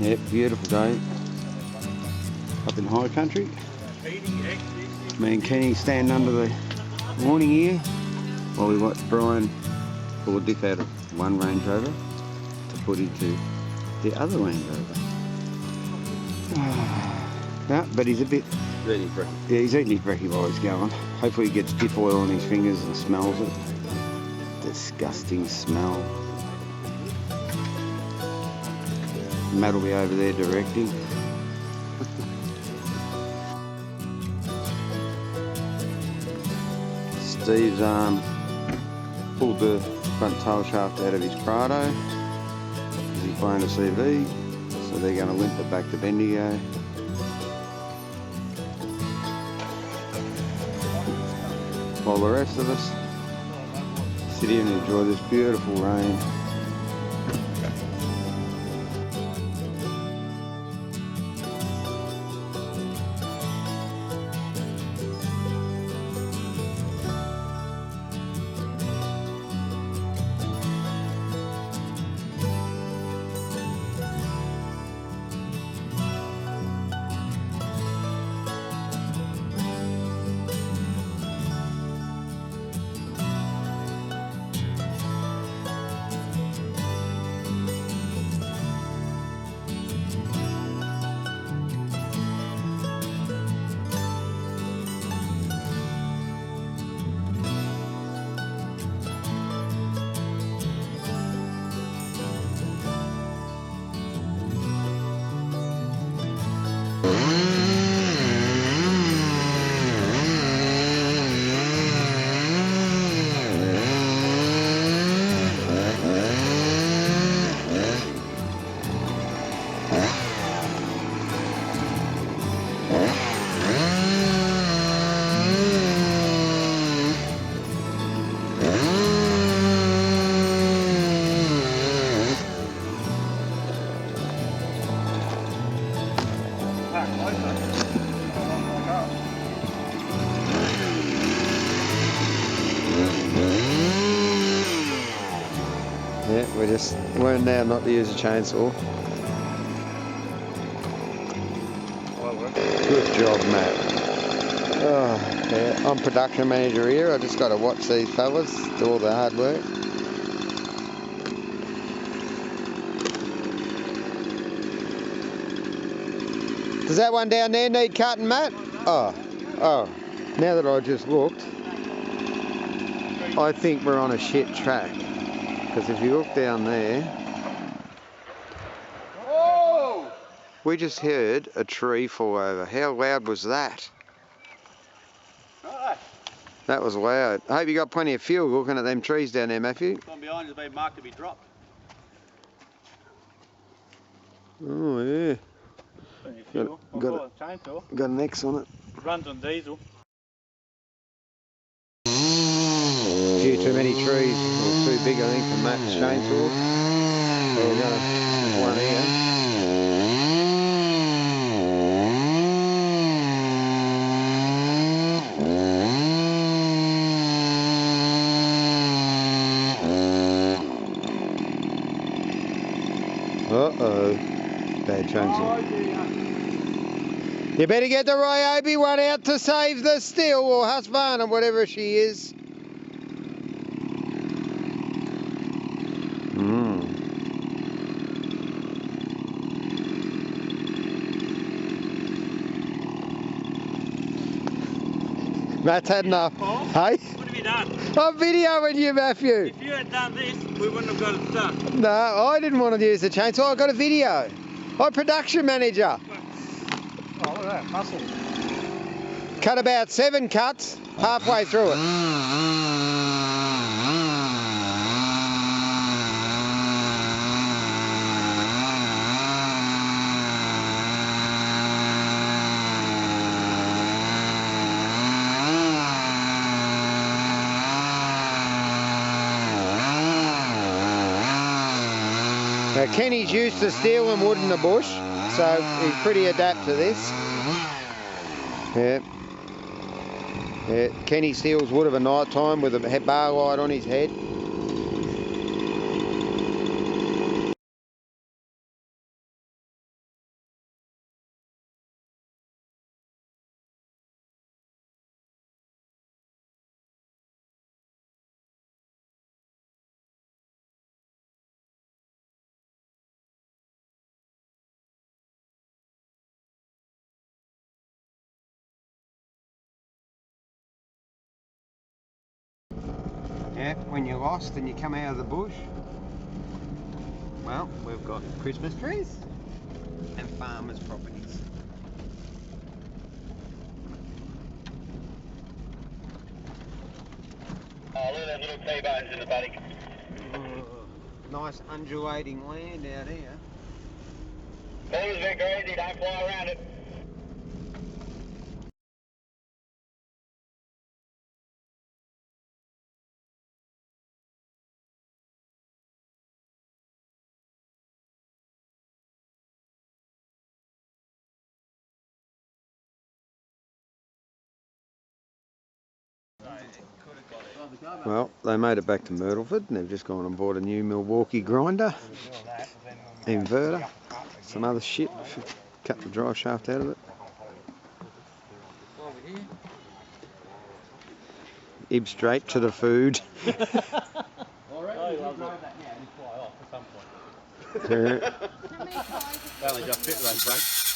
Yep, beautiful day up in high country. Me and Kenny stand under the awning here while we watch Brian pull a diff out of one Range Rover to put into the other Range Rover. No, but he's a bit... Eating brekkie. Yeah, he's eating his brekkie while he's going. Hopefully he gets diff oil on his fingers and smells it. Disgusting smell. Matt will be over there directing. Steve's pulled the front tail shaft out of his Prado. He's playing a CV, so they're going to limp it back to Bendigo. While the rest of us sit here and enjoy this beautiful rain. Yeah, we just learned now not to use a chainsaw. Good job, Matt. Oh, yeah. I'm production manager here. I just got to watch these fellas do all the hard work. Does that one down there need cutting, Matt? Oh, now that I just looked, I think we're on a shit track. Because if you look down there, whoa! We just heard a tree fall over. How loud was that? Right. That was loud. I hope you got plenty of fuel looking at them trees down there, Matthew. One behind has been marked to be dropped. Oh yeah. Plenty of fuel. Got a chainsaw. Got an X on it. Runs on diesel. Few too many trees, or too big I think for Matt's chainsaw. So we're going to one here. Uh-oh, bad chainsaw. You better get the Ryobi one out to save the steel, or Husqvarna, whatever she is. Matt's had enough. Paul, hey? what have you done? I'm videoing you, Matthew. If you had done this, we wouldn't have got it done. No, I didn't want to use the chainsaw. I got a video. I'm production manager. Oh, look at that, muscle. Cut about 7 cuts halfway through it. Now Kenny's used to steel and wood in the bush, so he's pretty adept to this. Yeah. Yeah, Kenny steals wood of a night time with a bar light on his head. Yeah, when you're lost and you come out of the bush. Well, we've got Christmas trees and farmers' properties. Oh, look at those little T-bones in the paddock. Nice undulating land out here. Corner's a bit greasy, don't fly around it. Well, they made it back to Myrtleford and they've just gone and bought a new Milwaukee grinder, inverter, some other shit, cut the drive shaft out of it. Ib straight to the food. Only just fit those brakes.